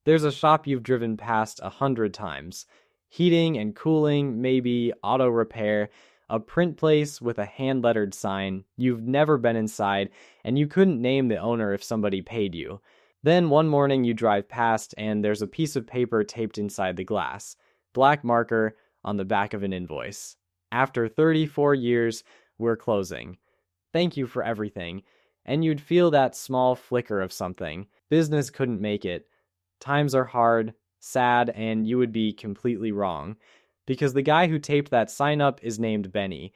There's a shop you've driven past 100 times. Heating and cooling, maybe auto repair, a print place with a hand-lettered sign. You've never been inside, and you couldn't name the owner if somebody paid you. Then one morning you drive past, and there's a piece of paper taped inside the glass. Black marker on the back of an invoice. After 34 years, we're closing. Thank you for everything. And you'd feel that small flicker of something. Business couldn't make it. Times are hard, sad, and you would be completely wrong. Because the guy who taped that sign up is named Benny.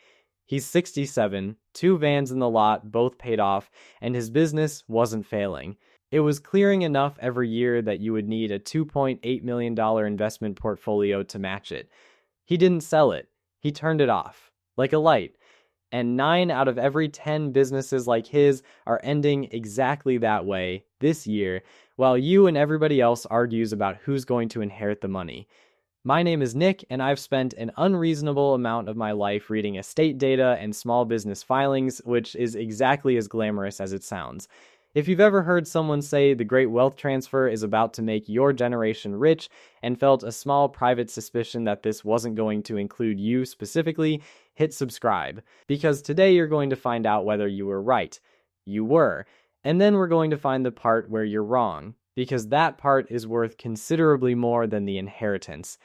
He's 67, 2 vans in the lot, both paid off, and his business wasn't failing. It was clearing enough every year that you would need a $2.8 million investment portfolio to match it. He didn't sell it. He turned it off, like a light. And 9 out of every 10 businesses like his are ending exactly that way this year, while you and everybody else argues about who's going to inherit the money. My name is Nick, and I've spent an unreasonable amount of my life reading estate data and small business filings, which is exactly as glamorous as it sounds. If you've ever heard someone say the great wealth transfer is about to make your generation rich and felt a small private suspicion that this wasn't going to include you specifically, hit subscribe. Because today you're going to find out whether you were right. You were. And then we're going to find the part where you're wrong. Because that part is worth considerably more than the inheritance.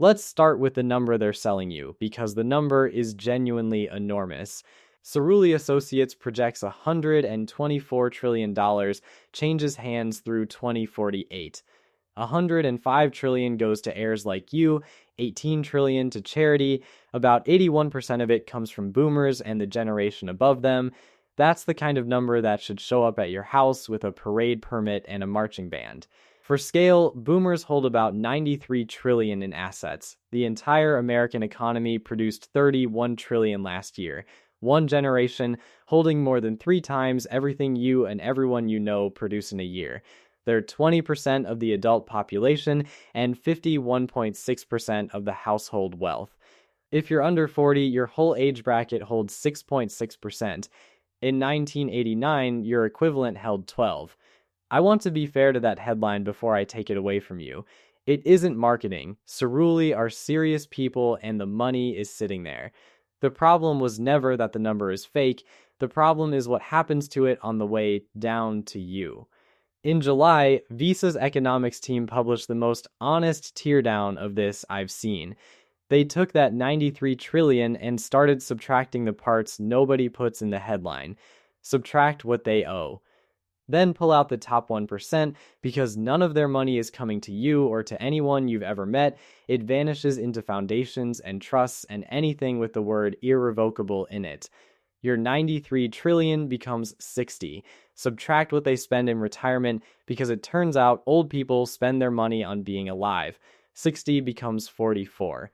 Let's start with the number they're selling you, because the number is genuinely enormous. Cerulli Associates projects $124 trillion changes hands through 2048. $105 trillion goes to heirs like you, $18 trillion to charity, about 81% of it comes from boomers and the generation above them. That's the kind of number that should show up at your house with a parade permit and a marching band. For scale, boomers hold about $93 trillion in assets. The entire American economy produced $31 trillion last year. One generation holding more than 3 times everything you and everyone you know produce in a year. They're 20% of the adult population and 51.6% of the household wealth. If you're under 40, your whole age bracket holds 6.6%. In 1989, your equivalent held 12. I want to be fair to that headline before I take it away from you. It isn't marketing. Cerulli are serious people and the money is sitting there. The problem was never that the number is fake. The problem is what happens to it on the way down to you. In July, Visa's economics team published the most honest teardown of this I've seen. They took that $93 trillion and started subtracting the parts nobody puts in the headline. Subtract what they owe. Then pull out the top 1%, because none of their money is coming to you or to anyone you've ever met. It vanishes into foundations and trusts and anything with the word irrevocable in it. Your $93 trillion becomes 60. Subtract what they spend in retirement, because it turns out old people spend their money on being alive. 60 becomes 44.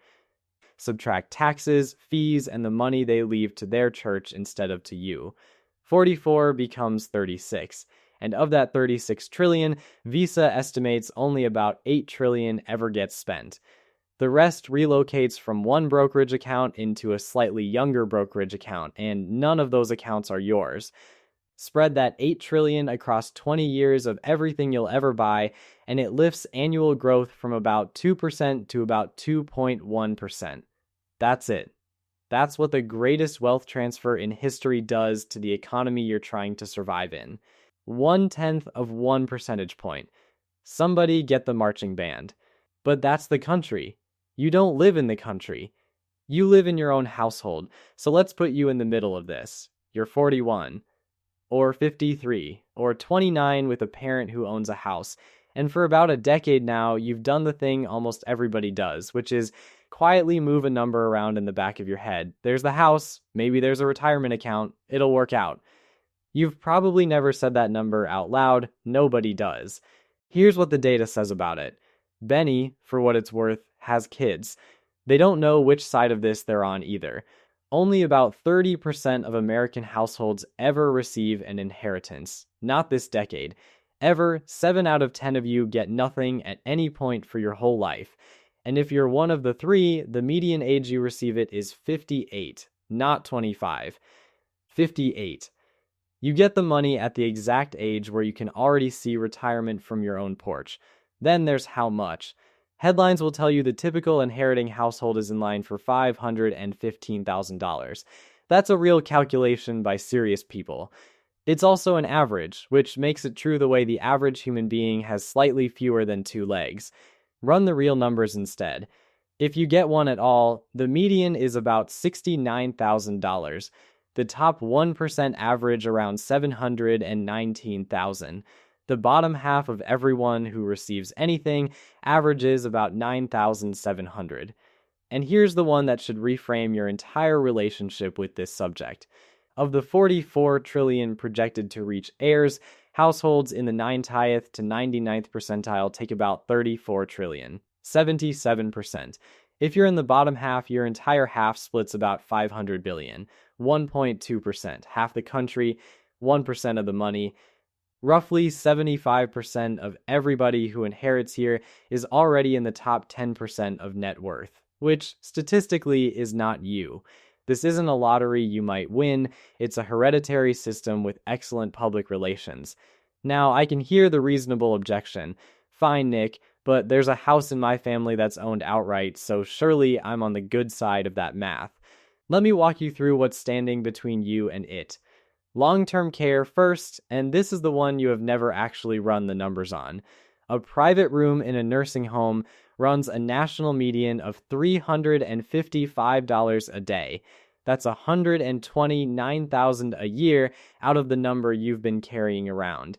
Subtract taxes, fees, and the money they leave to their church instead of to you. 44 becomes 36. And of that 36 trillion, Visa estimates only about 8 trillion ever gets spent. The rest relocates from one brokerage account into a slightly younger brokerage account, and none of those accounts are yours. Spread that 8 trillion across 20 years of everything you'll ever buy, and it lifts annual growth from about 2% to about 2.1%. That's it. That's what the greatest wealth transfer in history does to the economy you're trying to survive in. 1/10 of 1 percentage point. Somebody get the marching band. But that's the country. You don't live in the country. You live in your own household, so let's put you in the middle of this. You're 41, or 53, or 29 with a parent who owns a house, and for about a decade now, you've done the thing almost everybody does, which is quietly move a number around in the back of your head. There's the house, maybe there's a retirement account, it'll work out. You've probably never said that number out loud, nobody does. Here's what the data says about it. Benny, for what it's worth, has kids. They don't know which side of this they're on either. Only about 30% of American households ever receive an inheritance. Not this decade. Ever, 7 out of 10 of you get nothing at any point for your whole life. And if you're one of the 3, the median age you receive it is 58, not 25. 58. You get the money at the exact age where you can already see retirement from your own porch. Then there's how much. Headlines will tell you the typical inheriting household is in line for $515,000. That's a real calculation by serious people. It's also an average, which makes it true the way the average human being has slightly fewer than two legs. Run the real numbers instead. If you get one at all, the median is about $69,000. The top 1% average around $719,000. The bottom half of everyone who receives anything averages about $9,700. And here's the one that should reframe your entire relationship with this subject. Of the 44 trillion projected to reach heirs, households in the 90th to 99th percentile take about 34 trillion, 77%. If you're in the bottom half, your entire half splits about 500 billion, 1.2%, half the country, 1% of the money. Roughly 75% of everybody who inherits here is already in the top 10% of net worth, which statistically is not you. This isn't a lottery you might win, it's a hereditary system with excellent public relations. Now, I can hear the reasonable objection. Fine, Nick, but there's a house in my family that's owned outright, so surely I'm on the good side of that math. Let me walk you through what's standing between you and it. Long-term care first, and this is the one you have never actually run the numbers on. A private room in a nursing home runs a national median of $355 a day. That's $129,000 a year out of the number you've been carrying around.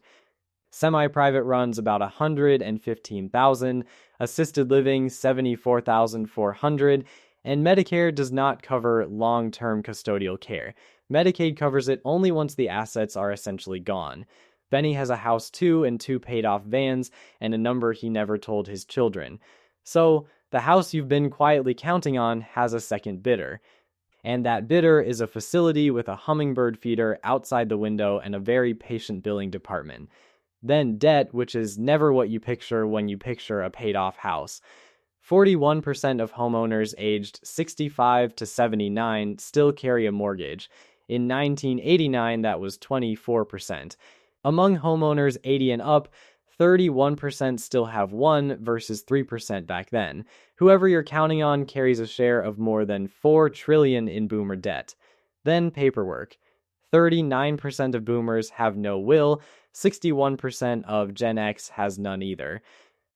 Semi-private runs about $115,000, assisted living $74,400, and Medicare does not cover long-term custodial care. Medicaid covers it only once the assets are essentially gone. Benny has a house too and two paid-off vans and a number he never told his children. So, the house you've been quietly counting on has a second bidder. And that bidder is a facility with a hummingbird feeder outside the window and a very patient billing department. Then debt, which is never what you picture when you picture a paid-off house. 41% of homeowners aged 65 to 79 still carry a mortgage. In 1989, that was 24%. Among homeowners 80 and up, 31% still have one versus 3% back then. Whoever you're counting on carries a share of more than $4 trillion in boomer debt. Then paperwork. 39% of boomers have no will, 61% of Gen X has none either.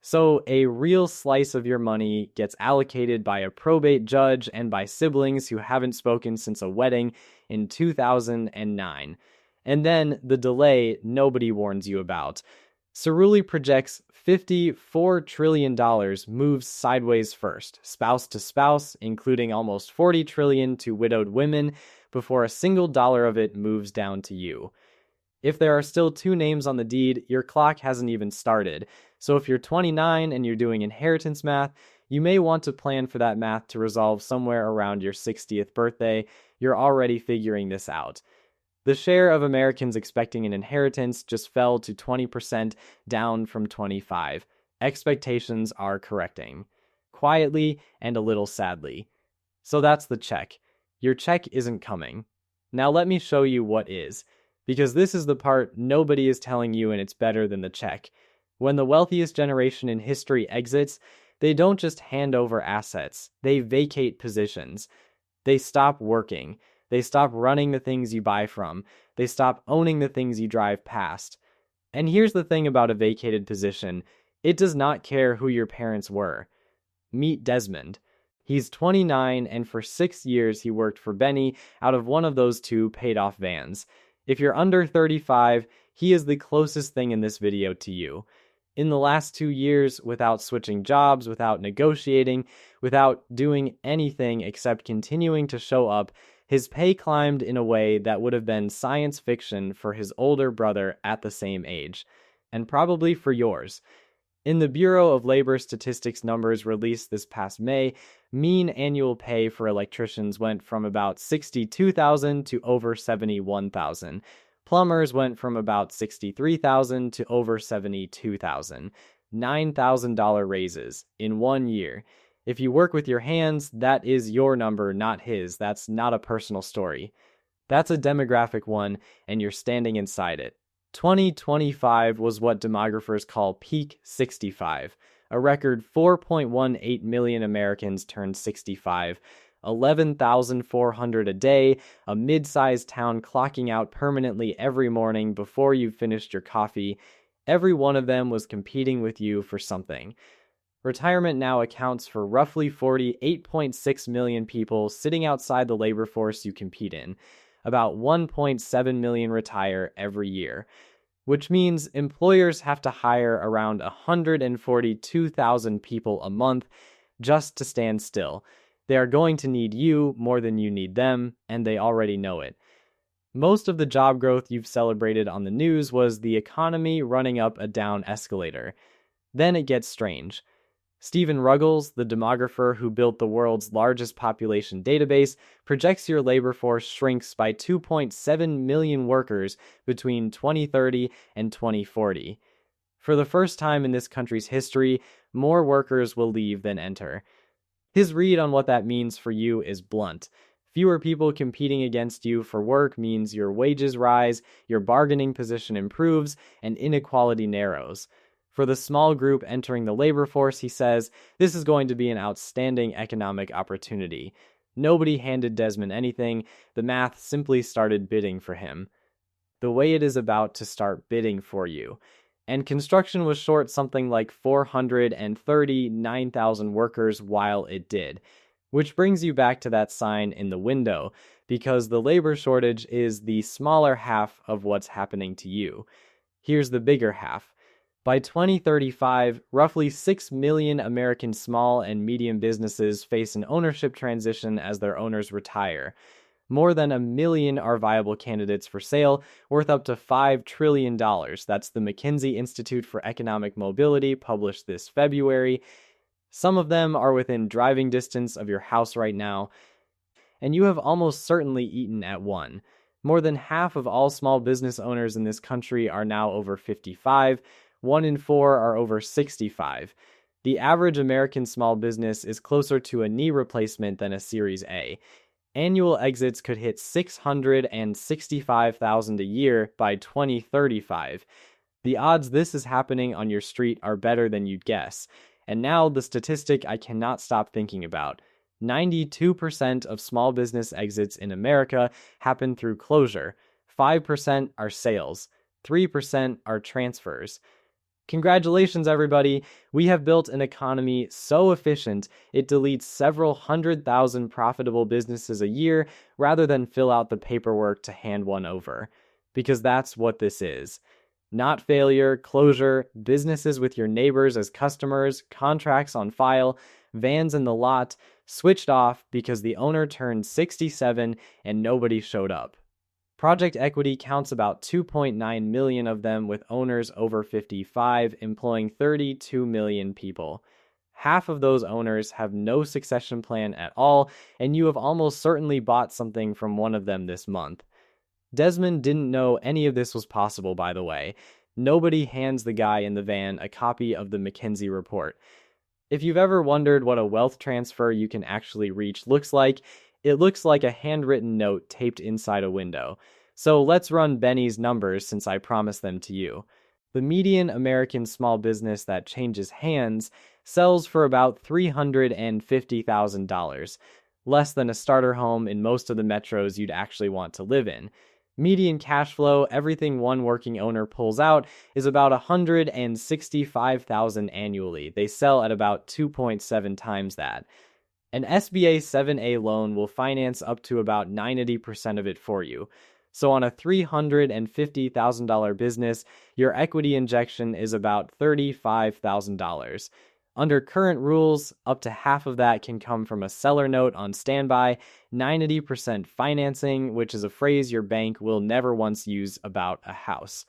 So a real slice of your money gets allocated by a probate judge and by siblings who haven't spoken since a wedding in 2009. And then the delay nobody warns you about. Cerulli projects $54 trillion moves sideways first, spouse to spouse, including almost $40 trillion to widowed women, before a single dollar of it moves down to you. If there are still two names on the deed, your clock hasn't even started. So if you're 29 and you're doing inheritance math, you may want to plan for that math to resolve somewhere around your 60th birthday. You're already figuring this out. The share of Americans expecting an inheritance just fell to 20%, down from 25%. Expectations are correcting. Quietly and a little sadly. So that's the check. Your check isn't coming. Now let me show you what is. Because this is the part nobody is telling you and it's better than the check. When the wealthiest generation in history exits, they don't just hand over assets, they vacate positions. They stop working. They stop running the things you buy from. They stop owning the things you drive past. And here's the thing about a vacated position. It does not care who your parents were. Meet Desmond. He's 29 and for 6 years he worked for Benny out of one of those two paid-off vans. If you're under 35, he is the closest thing in this video to you. In the last 2 years, without switching jobs, without negotiating, without doing anything except continuing to show up, his pay climbed in a way that would have been science fiction for his older brother at the same age, and probably for yours. In the Bureau of Labor Statistics numbers released this past May, mean annual pay for electricians went from about $62,000 to over $71,000. Plumbers went from about $63,000 to over $72,000. $9,000 raises in 1 year. If you work with your hands, that is your number, not his. That's not a personal story. That's a demographic one, and you're standing inside it. 2025 was what demographers call peak 65. A record 4.18 million Americans turned 65, 11,400 a day, a mid-sized town clocking out permanently every morning before you've finished your coffee. Every one of them was competing with you for something. Retirement now accounts for roughly 48.6 million people sitting outside the labor force you compete in. About 1.7 million retire every year, which means employers have to hire around 142,000 people a month just to stand still. They are going to need you more than you need them, and they already know it. Most of the job growth you've celebrated on the news was the economy running up a down escalator. Then it gets strange. Stephen Ruggles, the demographer who built the world's largest population database, projects your labor force shrinks by 2.7 million workers between 2030 and 2040. For the first time in this country's history, more workers will leave than enter. His read on what that means for you is blunt. Fewer people competing against you for work means your wages rise, your bargaining position improves, and inequality narrows. For the small group entering the labor force, he says, this is going to be an outstanding economic opportunity. Nobody handed Desmond anything. The math simply started bidding for him. The way it is about to start bidding for you. And construction was short something like 439,000 workers while it did. Which brings you back to that sign in the window, because the labor shortage is the smaller half of what's happening to you. Here's the bigger half. By 2035, roughly 6 million American small and medium businesses face an ownership transition as their owners retire. More than 1 million are viable candidates for sale, worth up to $5 trillion. That's the McKinsey Institute for Economic Mobility, published this February. Some of them are within driving distance of your house right now, and you have almost certainly eaten at one. More than half of all small business owners in this country are now over 55. 1 in 4 are over 65. The average American small business is closer to a knee replacement than a Series A. Annual exits could hit 665,000 a year by 2035. The odds this is happening on your street are better than you'd guess. And now the statistic I cannot stop thinking about. 92% of small business exits in America happen through closure. 5% are sales. 3% are transfers. Congratulations, everybody. We have built an economy so efficient it deletes several 100,000 profitable businesses a year rather than fill out the paperwork to hand one over. Because that's what this is. Not failure, closure, businesses with your neighbors as customers, contracts on file, vans in the lot, switched off because the owner turned 67 and nobody showed up. Project Equity counts about 2.9 million of them, with owners over 55 employing 32 million people. Half of those owners have no succession plan at all, and you have almost certainly bought something from one of them this month. Desmond didn't know any of this was possible, by the way. Nobody hands the guy in the van a copy of the McKinsey report. If you've ever wondered what a wealth transfer you can actually reach looks like, it looks like a handwritten note taped inside a window. So let's run Benny's numbers since I promised them to you. The median American small business that changes hands sells for about $350,000, less than a starter home in most of the metros you'd actually want to live in. Median cash flow, everything one working owner pulls out, is about $165,000 annually. They sell at about 2.7 times that. An SBA 7A loan will finance up to about 90% of it for you. So on a $350,000 business, your equity injection is about $35,000. Under current rules, up to half of that can come from a seller note on standby, 90% financing, which is a phrase your bank will never once use about a house.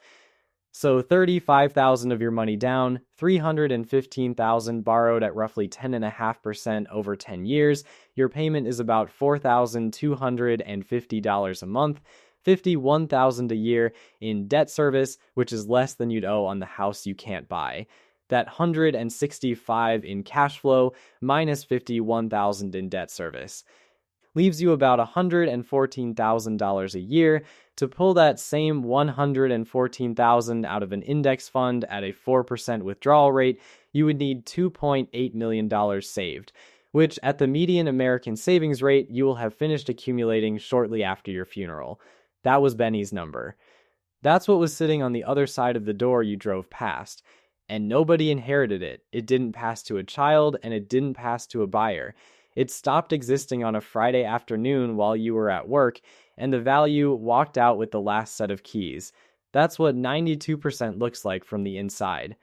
So $35,000 of your money down, $315,000 borrowed at roughly 10.5% over 10 years. Your payment is about $4,250 a month, $51,000 a year in debt service, which is less than you'd owe on the house you can't buy. That $165,000 in cash flow minus $51,000 in debt service leaves you about $114,000 a year To pull that same 114,000 out of an index fund at a 4% withdrawal rate, you would need $2.8 million saved, which at the median American savings rate, you will have finished accumulating shortly after your funeral. That was Benny's number. That's what was sitting on the other side of the door you drove past. And nobody inherited it. It didn't pass to a child, and it didn't pass to a buyer. It stopped existing on a Friday afternoon while you were at work, and the value walked out with the last set of keys. That's what 92% looks like from the inside.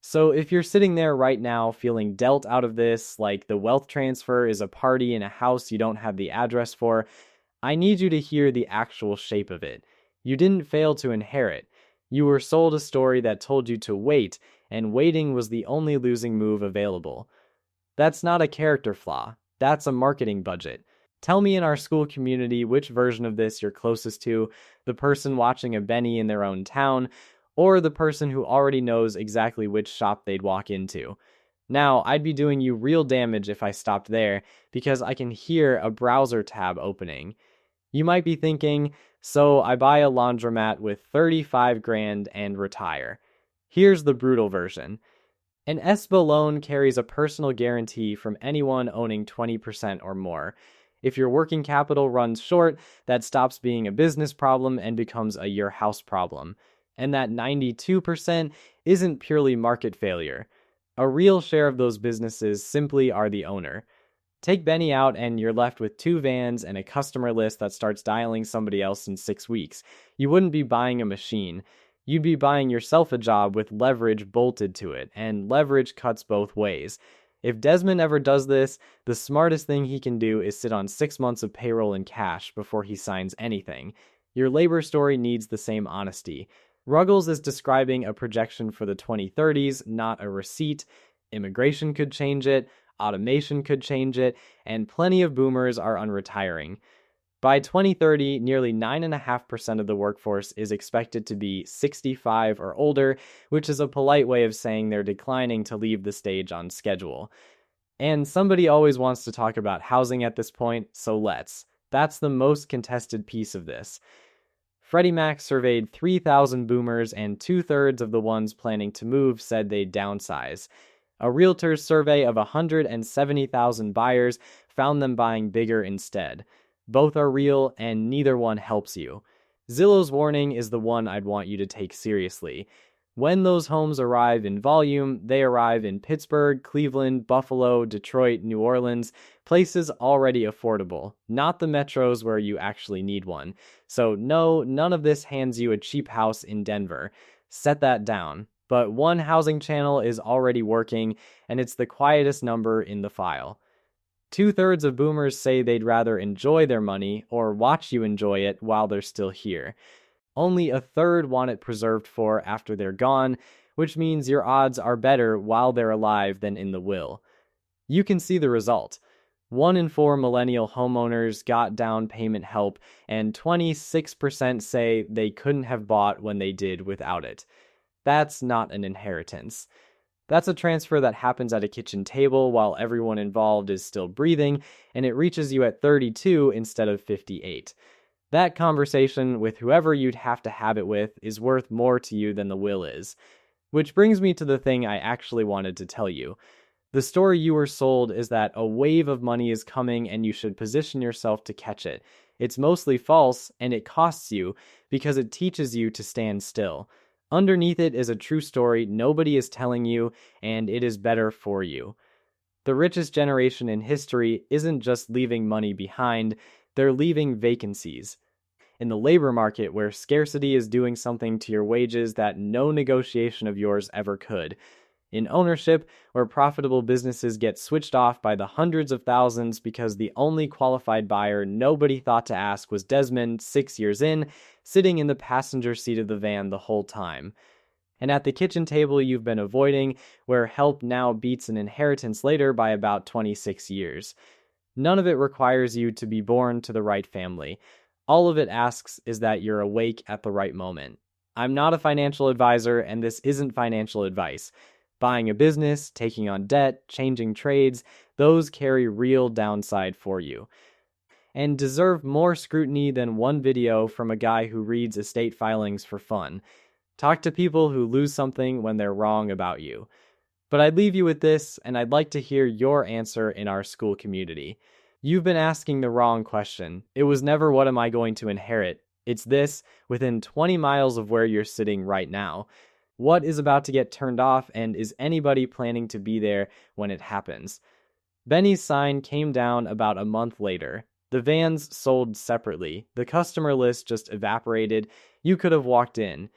So if you're sitting there right now feeling dealt out of this, like the wealth transfer is a party in a house you don't have the address for, I need you to hear the actual shape of it. You didn't fail to inherit. You were sold a story that told you to wait, and waiting was the only losing move available. That's not a character flaw. That's a marketing budget. Tell me in our school community which version of this you're closest to, the person watching a Benny in their own town, or the person who already knows exactly which shop they'd walk into. Now, I'd be doing you real damage if I stopped there, because I can hear a browser tab opening. You might be thinking, so I buy a laundromat with 35 grand and retire. Here's the brutal version. An ESPA loan carries a personal guarantee from anyone owning 20% or more. If your working capital runs short, that stops being a business problem and becomes a your house problem. And that 92% isn't purely market failure. A real share of those businesses simply are the owner. Take Benny out and you're left with 2 vans and a customer list that starts dialing somebody else in 6 weeks. You wouldn't be buying a machine. You'd be buying yourself a job with leverage bolted to it, and leverage cuts both ways. If Desmond ever does this, the smartest thing he can do is sit on 6 months of payroll in cash before he signs anything. Your labor story needs the same honesty. Ruggles is describing a projection for the 2030s, not a receipt. Immigration could change it, automation could change it, and plenty of boomers are unretiring. By 2030, nearly 9.5% of the workforce is expected to be 65 or older, which is a polite way of saying they're declining to leave the stage on schedule. And somebody always wants to talk about housing at this point, so let's. That's the most contested piece of this. Freddie Mac surveyed 3,000 boomers, and 2/3 of the ones planning to move said they'd downsize. A realtor's survey of 170,000 buyers found them buying bigger instead. Both are real, and neither one helps you. Zillow's warning is the one I'd want you to take seriously. When those homes arrive in volume, they arrive in Pittsburgh, Cleveland, Buffalo, Detroit, New Orleans, places already affordable, not the metros where you actually need one. So no, none of this hands you a cheap house in Denver. Set that down. But one housing channel is already working, and it's the quietest number in the file. 2/3 of boomers say they'd rather enjoy their money or watch you enjoy it while they're still here. Only 1/3 want it preserved for after they're gone, which means your odds are better while they're alive than in the will. You can see the result. 1 in 4 millennial homeowners got down payment help, and 26% say they couldn't have bought when they did without it. That's not an inheritance. That's a transfer that happens at a kitchen table while everyone involved is still breathing, and it reaches you at 32 instead of 58. That conversation with whoever you'd have to have it with is worth more to you than the will is. Which brings me to the thing I actually wanted to tell you. The story you were sold is that a wave of money is coming and you should position yourself to catch it. It's mostly false, and it costs you because it teaches you to stand still. Underneath it is a true story nobody is telling you, and it is better for you. The richest generation in history isn't just leaving money behind, they're leaving vacancies. In the labor market where scarcity is doing something to your wages that no negotiation of yours ever could. In ownership, where profitable businesses get switched off by the hundreds of thousands because the only qualified buyer nobody thought to ask was Desmond 6 years in, sitting in the passenger seat of the van the whole time. And at the kitchen table you've been avoiding, where help now beats an inheritance later by about 26 years. None of it requires you to be born to the right family. All of it asks is that you're awake at the right moment. I'm not a financial advisor, and this isn't financial advice. Buying a business, taking on debt, changing trades, those carry real downside for you. and deserve more scrutiny than one video from a guy who reads estate filings for fun. Talk to people who lose something when they're wrong about you. But I'd leave you with this, and I'd like to hear your answer in our school community. You've been asking the wrong question. It was never what am I going to inherit? It's this, within 20 miles of where you're sitting right now. What is about to get turned off, and is anybody planning to be there when it happens? Benny's sign came down about a month later. The vans sold separately. The customer list just evaporated. You could have walked in.